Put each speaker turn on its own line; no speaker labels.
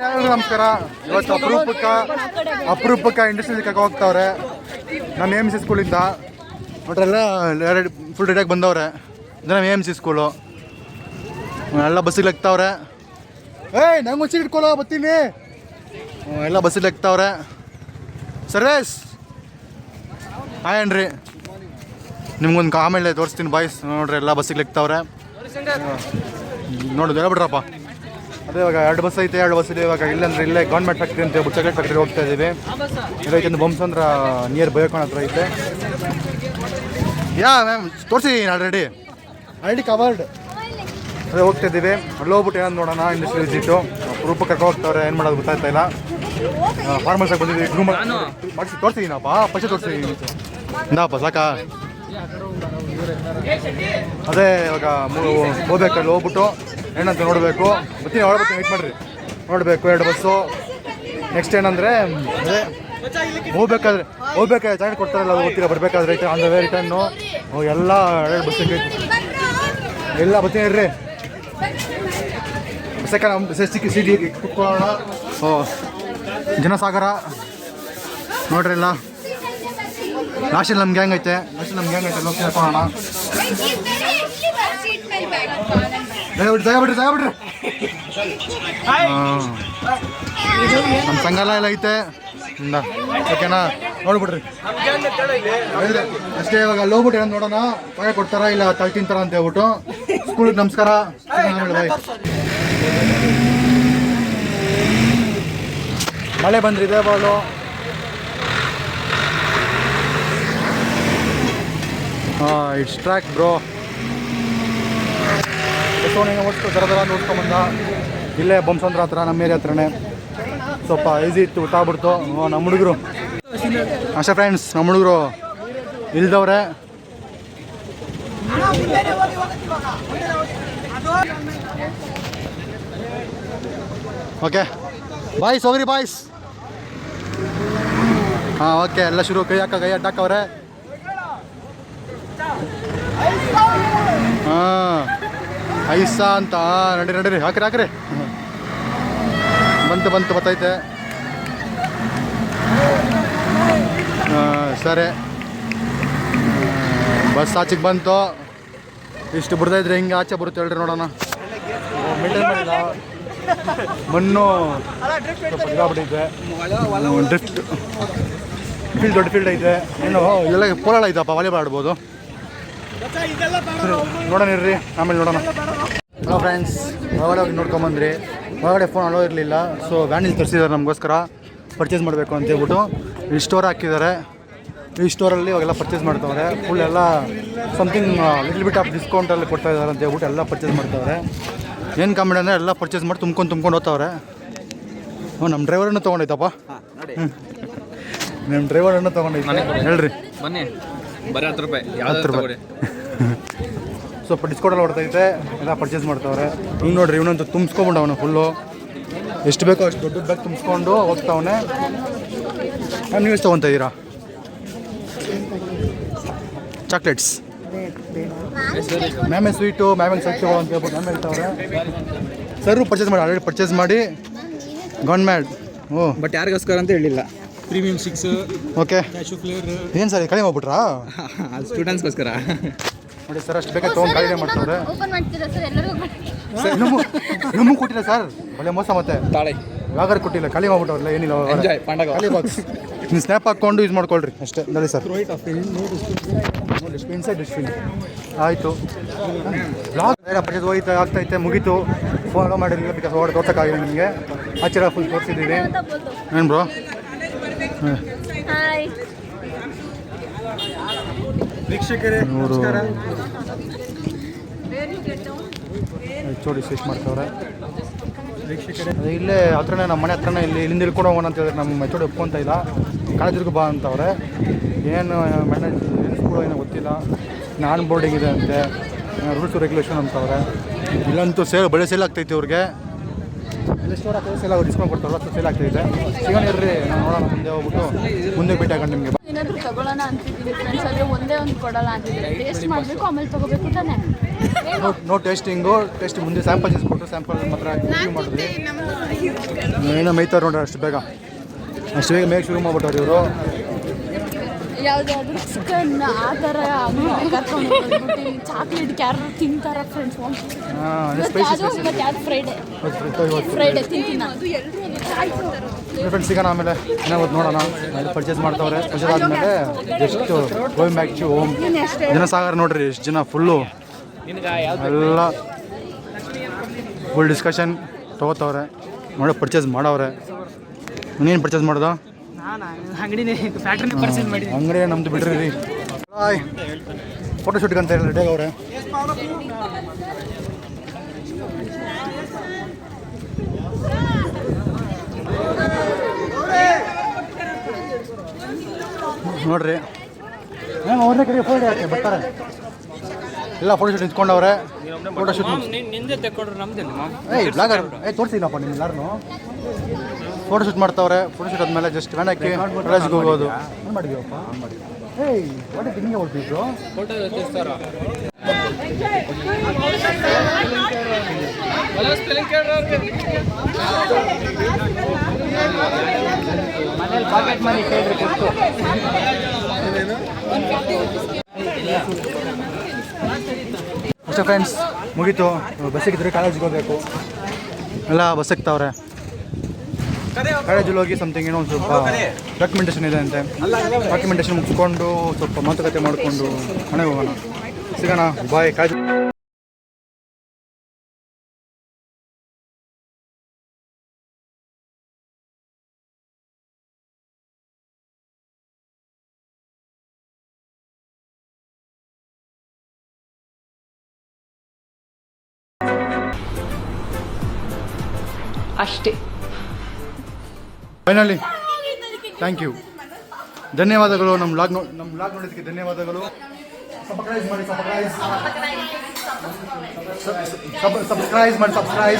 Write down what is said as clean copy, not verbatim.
ನಮಸ್ಕಾರ. ಇವತ್ತು ಅಪರೂಪಕ್ಕೆ ಇಂಡಸ್ಟ್ರಿಯಲ್ಲಿ ಕರ್ಕೊ ಹೋಗ್ತಾವ್ರೆ ನಮ್ಮ AMC ಸ್ಕೂಲಿಂದ. ನೋಡ್ರೆಲ್ಲ ಫುಲ್ ರೆಡಿಯಾಗಿ ಬಂದವ್ರೆ. ಇದು ನಮ್ಮ AMC ಸ್ಕೂಲು. ಎಲ್ಲ ಬಸ್ಸಿಗೆ ಹಾಕ್ತಾವ್ರೆ. ನಂಗೆ ಮುಂಚೆ ಇಟ್ಕೊಳ್ಳೋ ಬರ್ತೀನಿ. ಎಲ್ಲ ಬಸ್ಸಿಗೆ ಹಾಕ್ತಾವ್ರೆ. ಸರ್ವೇಸ್ ಹಾಯನ್ರಿ. ನಿಮ್ಗೊಂದು ಆಮೇಲೆ ತೋರಿಸ್ತೀನಿ ಬಾಯ್ಸ್. ನೋಡ್ರಿ ಎಲ್ಲ ಬಸ್ಸಿಗೆ ಹಾಕ್ತಾವ್ರೆ. ನೋಡೋದು ಹೇಳ್ಬಿಡ್ರಪ್ಪ. ಅದೇ ಇವಾಗ 2 ಬಸ್ ಐತೆ. 2 ಬಸ್ ಇದೆ ಇವಾಗ. ಇಲ್ಲಂದ್ರೆ ಇಲ್ಲೇ ಗೌರ್ಮೆಂಟ್ ಫ್ಯಾಕ್ಟ್ರಿ ಅಂತ ಚಾಕ್ಲೇಟ್ ಫ್ಯಾಕ್ಟ್ರಿ ಹೋಗ್ತಾ ಇದ್ದೀವಿ. ಇದೈತೆ ಬೊಮ್ಸಂದ್ರ ನಿಯರ್ ಬಯೋಕಾನ್ ಹತ್ರ ಐತೆ. ಮ್ಯಾಮ್ ತೋರಿಸಿದ್ದೀನಿ ಆಲ್ರೆಡಿ ಕವರ್ಡ್. ಅದೇ ಹೋಗ್ತಾ ಇದ್ದೀವಿ. ಅಲ್ಲಿ ಹೋಗ್ಬಿಟ್ಟು ಏನಂದು ನೋಡೋಣ ಇಂಡಸ್ಟ್ರಿ ವಿಸಿಟು. ರೂಪಕ್ಕೆ ಕರ್ಕೊ ಹೋಗ್ತಾವ್ರೆ. ಏನು ಮಾಡೋದು ಗೊತ್ತಾಗ್ತಾ ಇಲ್ಲ. ಫಾರ್ಮಲ್ಸಾಗಿ ಬಂದಿದ್ದೀವಿ. ಗ್ರೂಮ್ ಮಾಡಿಸಿ ತೋರಿಸಿದ್ದೀನಪ್ಪ. ಪಕ್ಷ ತೋರಿಸಿದ್ದೀನಿ ಇಂದಪ್ಪ ಸಾಕಾ. ಅದೇ ಇವಾಗ ಹೋಗ್ಬೇಕಲ್ಲಿ ಹೋಗ್ಬಿಟ್ಟು ಏನಂತ ನೋಡಬೇಕು. ಬರ್ತೀನಿ ಹೊರಡ್ಬೇಕು. ವೆಯ್ಟ್ ಮಾಡಿರಿ. ನೋಡಬೇಕು 2 ಬಸ್ಸು. ನೆಕ್ಸ್ಟ್ ಏನಂದರೆ ಅದೇ ಹೋಗ್ಬೇಕಾದ್ರೆ ಚಾರ್ಟ್ ಕೊಡ್ತಾರಲ್ಲ ಗೊತ್ತಿಲ್ಲ. ಬರಬೇಕಾದ್ರೆ ರಿಟರ್ನು ಎಲ್ಲ 2 ಬಸ್ಸಿಗೆ ಎಲ್ಲ ಬರ್ತೀನಿ ಇರ್ರಿ. ಸಿಟಿ ಕುತ್ಕೊಳ್ಳೋಣ. ಜನಸಾಗರ ನೋಡ್ರಿ ಎಲ್ಲ. ಲಾಸ್ಟಲ್ಲಿ ನಮ್ಮ ಗ್ಯಾಂಗ್ ಐತೆ. ಹೋಗಿ ಸೇರ್ಕೊಳ್ಳೋಣ. ದಯವಿಡ್ರಿ ನಮ್ಮ ಸಂಘಾಲ ಎಲ್ಲ ಐತೆ. ಓಕೆನಾ? ನೋಡ್ಬಿಡ್ರಿ ಅಷ್ಟೇ. ಇವಾಗ ಅಲ್ಲಿ ಹೋಗ್ಬಿಟ್ಟು ಏನೋ ನೋಡೋಣ. ಪಾಯ ಕೊಡ್ತಾರ ಇಲ್ಲ ತಲೆ ತಿಂತಾರ ಅಂತ ಹೇಳ್ಬಿಟ್ಟು. ಸ್ಕೂಲಿಗೆ ನಮಸ್ಕಾರ. ಮಳೆ ಬಂದ್ರಿದೆ ಬಾಳು. It's track bro. ಓಡಿಸ್ಕೊ ದರ ಓಡಿಸ್ಕೊಂಬಂದ. ಇಲ್ಲೇ ಬೊಮ್ಸಂದ್ರ ಹತ್ರ ನಮ್ಮ ಏರಿಯಾ ಹತ್ರನೇ. ಸ್ವಲ್ಪ ಈಸಿ ಇತ್ತು. ಗೊತ್ತಾಗ್ಬಿಡ್ತು. ನಮ್ಮ ಹುಡುಗರು ಅಷ್ಟೇ ಫ್ರೆಂಡ್ಸ್. ನಮ್ಮ ಹುಡುಗರು ಇಲ್ದವ್ರೆ. ಓಕೆ ಬಾಯ್ಸ್ ಹೋಗ್ರಿ ಬಾಯ್ಸ್. ಓಕೆ ಎಲ್ಲ ಶುರು. ಕೈ ಅಡ್ಡಾಕವ್ರೆ. ಐಸಾ ಅಂತ. ನಡೀರಿ ಹಾಕ್ರಿ. ಬಂತು ಬತ್ತೈತೆ. ಸರಿ ಬಸ್ ಆಚೆಗೆ ಬಂತು. ಇಷ್ಟು ಬಿಡ್ತಾಯಿದ್ರೆ ಹಿಂಗೆ ಆಚೆ ಬರುತ್ತೆ ಹೇಳ್ರಿ. ನೋಡೋಣ. ಮೇಂಟೈನ್ ಮಾಡಿಲ್ಲ. ಮಣ್ಣು ಇದಾಗ್ಬಿಟ್ಟೈತೆ. ಡ್ರಿಫ್ಟ್ ದೊಡ್ಡ ಫೀಲ್ಡ್ ಐತೆ. ಏನು ಇದೆಲ್ಲ ಪೋಲಾಳ ಐತಪ್ಪ. ವಾಲಿಬಾಲ್ ಆಡ್ಬೋದು. ನೋಡೋಣ ಇರ್ರಿ. ಆಮೇಲೆ ನೋಡೋಣ. Hello friends. ಹೊರಗಡೆ ನೋಡ್ಕೊಂಬಂದ್ರಿ. ಹೊರಗಡೆ ಫೋನ್ ಅಲೋ ಇರಲಿಲ್ಲ. ಸೊ ವ್ಯಾನಿಲ್ ತರಿಸಿದ್ದಾರೆ ನಮಗೋಸ್ಕರ. ಪರ್ಚೇಸ್ ಮಾಡಬೇಕು ಅಂತ ಹೇಳ್ಬಿಟ್ಟು ಈ ಸ್ಟೋರ್ ಹಾಕಿದ್ದಾರೆ. ಈ ಸ್ಟೋರಲ್ಲಿ ಇವಾಗೆಲ್ಲ ಪರ್ಚೇಸ್ ಮಾಡ್ತಾವ್ರೆ. ಫುಲ್ ಎಲ್ಲ ಸಮಥಿಂಗ್ ಲಿಟಲ್ ಬಿಟ್ ಆಫ್ ಡಿಸ್ಕೌಂಟಲ್ಲಿ ಕೊಡ್ತಾ ಇದ್ದಾರೆ ಅಂತ ಹೇಳ್ಬಿಟ್ಟು ಎಲ್ಲ ಪರ್ಚೇಸ್ ಮಾಡ್ತಾವ್ರೆ. ಏನು ಕಾಮಿಡಿ ಅಂದರೆ ಎಲ್ಲ ಪರ್ಚೇಸ್ ಮಾಡಿ ತುಂಬ್ಕೊಂಡು ಹೋಗ್ತಾವ್ರೆ. ನಮ್ಮ ಡ್ರೈವರನ್ನು ತೊಗೊಂಡೈತಪ್ಪ. ನಿಮ್ಮ ಡ್ರೈವರನ್ನು ತೊಗೊಂಡೈತೆ ಹೇಳ್ರಿ.
ಬನ್ನಿ ಬರೀ 10 ರೂಪಾಯಿ.
10 ರೂಪಾಯಿ ಸ್ವಲ್ಪ ಡಿಸ್ಕೌಂಟಲ್ಲಿ ಹೊಡ್ತೈತೆ. ಎಲ್ಲ ಪರ್ಚೇಸ್ ಮಾಡ್ತಾವ್ರೆ. ಹಿಂಗೆ ನೋಡ್ರಿ. ಇವನಂತೂ ತುಂಬಿಸ್ಕೊಂಬಿಟ್ಟು ಅವನು ಫುಲ್ಲು. ಎಷ್ಟು ಬೇಕೋ ಅಷ್ಟು ದೊಡ್ಡ ಬ್ಯಾಗ್ ತುಂಬಿಸ್ಕೊಂಡು ಹೋಗ್ತಾವನೆ. ನೀವು ಎಷ್ಟು ತೊಗೊತಾ ಇದ್ದೀರಾ? ಚಾಕ್ಲೇಟ್ಸ್ ಮ್ಯಾಮೆ ಸ್ವೀಟು ಮ್ಯಾಮೇಲೆ ಸ್ವೀಟ್ ತಗೋ ಅಂತ ಹೇಳ್ಬಿಟ್ಟು ಮ್ಯಾಮ್ ಹೇಳ್ತಾವ್ರೆ. ಸರ್ ಆಲ್ರೆಡಿ ಪರ್ಚೇಸ್ ಮಾಡಿ ಗನ್ ಮ್ಯಾಡ್.
ಬಟ್ ಯಾರಿಗೋಸ್ಕರ ಅಂತ ಹೇಳಿಲ್ಲ. Premium 6
okay. ಏನು ಸರ್ ಕಡಿಮೆ ಹೋಗ್ಬಿಟ್ರಾ?
ಸ್ಟೂಡೆಂಟ್ಸ್ಗೋಸ್ಕರ
ನೋಡಿ ಸರ್. ಅಷ್ಟು ಬೇಕಾದ್ರೆ ತೊಗೊಂಡು ಕಾಲಿನೇ ಮಾಡ್ತಾರೆ. ನಮಗೂ ಕೊಟ್ಟಿಲ್ಲ ಸರ್. ಒಳ್ಳೆ ಮೋಸ. ಮತ್ತೆ
ತಾಳೆ
ಯಾವ್ದಾರು ಕೊಟ್ಟಿಲ್ಲ. ಖಾಲಿ ಮಾಡ್ಬಿಟ್ಟವ್ರಲ್ಲ. ಏನಿಲ್ಲ ಖಾಲಿ ಬಾಕ್ಸ್. ನೀವು ಸ್ನ್ಯಾಪ್ ಹಾಕ್ಕೊಂಡು ಯೂಸ್ ಮಾಡ್ಕೊಳ್ರಿ ಅಷ್ಟೇ. ನೋಡಿ ಸರ್. ಡಿಸ್ಪಿನ್ ಆಯಿತು. ಬ್ಲಾಗ್ ಪರ್ಚೇಸ್ ಹೋಯ್ತು ಆಗ್ತೈತೆ. ಮುಗೀತು. ಫಾಲೋ ಮಾಡಿರಲಿಲ್ಲ. ಬಿಕಾಸ್ ಹೊರಗಡೆ ತೋರ್ಸೋಕ್ಕಾಗಿಲ್ಲ ನಿಮಗೆ. ಆಚೆ ಫುಲ್ ತೋರಿಸಿದ್ದೀವಿ. ಏನು ಬ್ರೋ?
ವೀಕ್ಷಕರೇ
ಇವರು ಚೋಡಿ ಸ್ವಿಚ್ ಮಾಡ್ತಾವ್ರೆ. ಅದೇ ಇಲ್ಲೇ ಹತ್ರನೇ ನಮ್ಮ ಮನೆ ಹತ್ರನೇ ಇಲ್ಲಿಂದ ಇಳ್ಕೊಂಡು ಹೋಗೋಣ ಅಂತ ಹೇಳಿದ್ರೆ ನಮ್ಮ ಮೆಚೋಡಿ ಒಪ್ಕೊತ ಇಲ್ಲ. ಕಾಲೇಜಿಗೆ ಬಾ ಅಂತವ್ರೆ. ಏನು ಮ್ಯಾನೇಜ್ ಏನು ಸ್ಕೂಲ್ ಏನೋ ಗೊತ್ತಿಲ್ಲ. ನಾನ್ ಬೋರ್ಡಿಂಗ್ ಇದೆ ಅಂತೆ. Rules regulation ಅಂತವ್ರೆ. ಇಲ್ಲಂತೂ ಬೆಳೆ ಸೇಲ್ ಆಗ್ತೈತೆ ಇವ್ರಿಗೆ. ಎಲ್ಲ ಸ್ಟೋರ್ ಹಾಕಿದ್ರೆ ಸೇಲ್ ಆಗೋದು. ಡಿಸ್ಕೌಂಟ್ ಕೊಡ್ತಾರಲ್ಲ ಅಷ್ಟು ಸೇಲ್ ಆಗ್ತಾಯಿದೆ. ಸಿಗೋಣ ಇರ್ರಿ. ನಾನು ನೋಡೋಣ. ಮುಂದೆ ಹೋಗ್ಬಿಟ್ಟು ಮುಂದೆ ಭೇಟಿ ಹಾಕೊಂಡು ನಿಮಗೆ.
ಏನಾದರೂ ತಗೊಳ್ಳೋಣ ಅಂತಿದ್ದೀನಿ ಫ್ರೆಂಡ್ಸ್. ಆದರೆ ಒಂದೇ ಒಂದು ಕೊಡೋಲ್ಲ ಅಂತಿದ್ದೀನಿ. ಟೇಸ್ಟ್ ಮಾಡಬೇಕು ಆಮೇಲೆ ತೊಗೋಬೇಕು ತಾನೆ.
ನೋ ಟೇಸ್ಟಿಂಗು ಮುಂದೆ ಸ್ಯಾಂಪಲ್ ಕೊಟ್ಟು ಸ್ಯಾಂಪಲ್ ಮಾತ್ರ ರಿವ್ಯೂ ಮಾಡಿದ್ವಿ. ಏನೋ ಮೈತಾರ ನೋಡ್ರಿ ಅಷ್ಟು ಬೇಗ ಮೇಕ್ ಶುರು ಮಾಡ್ಬಿಟ್ಟವ್ರು ಇವರು.
ಯಾವುದಾದ್ರೂ ಚಿಕನ್ ಆ ಥರ ಕರ್ಕೊಂಡು ಹೋಗ್ಬಿಟ್ಟು ಚಾಕ್ಲೇಟ್ ಯಾರು ತಿಂತಾರ ಫ್ರೆಂಡ್ಸ್. ಫ್ರೈಡೆ ತಿಂತೀನಿ ನಾನು.
ಫ್ರೆಂಡ್ಸ್ ಸಿಗೋಣ ಆಮೇಲೆ ಏನಾಗುತ್ತೆ ನೋಡೋಣ. ಪರ್ಚೇಸ್ ಮಾಡ್ತಾವ್ರೆ. ಪರ್ಚೇಸ್ ಆದಮೇಲೆ ಎಷ್ಟು ಗೋಯಿಂಗ್ ಬ್ಯಾಕ್ ಟು ಹೋಮ್. ಜನಸಾಗರ ನೋಡ್ರಿ ಎಷ್ಟು ಜನ ಫುಲ್ಲು ಎಲ್ಲ ಫುಲ್ ಡಿಸ್ಕಷನ್ ತೊಗೋತವ್ರೆ ನೋಡಿ. ಪರ್ಚೇಸ್ ಮಾಡವ್ರೆ. ನೀನು ಪರ್ಚೇಸ್ ಮಾಡೋದು? ಅಂಗಡಿ ನಮ್ದು ಬಿಡ್ರಿ ರೀ. ಫೋಟೋ ಶೂಟ್ಗೆ ಅಂತ ಹೇಳಿ ರೆಡಿ ಆಗವ್ರೆ. ನೋಡ್ರಿ ಅವ್ರನ್ನೇ ಕಡೆ ಫೋಟೋ ಹಾಕಿ ಬರ್ತಾರೆ ಎಲ್ಲ. ಫೋಟೋ ಶೂಟ್ ನಿಂತ್ಕೊಂಡವ್ರೆ. ಫೋಟೋ ಶೂಟ್ ಬ್ಲಾಗರ್ ತೋರಿಸಿಲ್ಲಪ್ಪ ನಿಮ್ಗೆ ಯಾರನ್ನು. ಫೋಟೋ ಶೂಟ್ ಮಾಡ್ತಾವ್ರೆ. ಫೋಟೋ ಶೂಟ್ ಆದಮೇಲೆ ಜಸ್ಟ್ ವ್ಯಾನಕ್ಕೆ ಕಾಲೇಜ್ಗೆ ಹೋಗೋದು. ಏನು ಮಾಡಿದೀವಪ್ಪ? ಒಟ್ಟೆ ತಿಂಗೆ ಹೋಗ್ತಿದ್ರು ಫೋಟೋ ಪಾಕೆಟ್ ಮನಿ ಕೇಳ್ರಿ ಕೊಟ್ಟು. ಅಷ್ಟೇ ಫ್ರೆಂಡ್ಸ್, ಮುಗೀತು. ಬಸ್ಸಿಗಿದ್ರೆ ಕಾಲೇಜಿಗೆ ಹೋಗಬೇಕು. ಎಲ್ಲ ಬಸ್ ಸಿಗ್ತಾವ್ರೆ. ಕಾಲೇಜಲ್ಲಿ ಹೋಗಿ ಸಮಥಿಂಗ್ ಏನೋ ಒಂದು ಸ್ವಲ್ಪ ಡಾಕ್ಯುಮೆಂಟೇಷನ್ ಇದೆ ಅಂತೆ. ಡಾಕ್ಯುಮೆಂಟೇಷನ್ ಮುಗಿಸ್ಕೊಂಡು ಸ್ವಲ್ಪ ಮಾತುಕತೆ ಮಾಡಿಕೊಂಡು ಮನೆಗೆ ಹೋಗೋಣ. ಸಿಗೋಣ. ಬಾಯ್. ಕಾಲೇಜ್
ಅಷ್ಟೇ.
Finally thank you. ಧನ್ಯವಾದಗಳು. ನಮ್ಮ ಲಾಗ್ ನೋಡೋದಕ್ಕೆ ಧನ್ಯವಾದಗಳು. ಸಬ್ಸ್ಕ್ರೈಬ್ ಮಾಡಿ.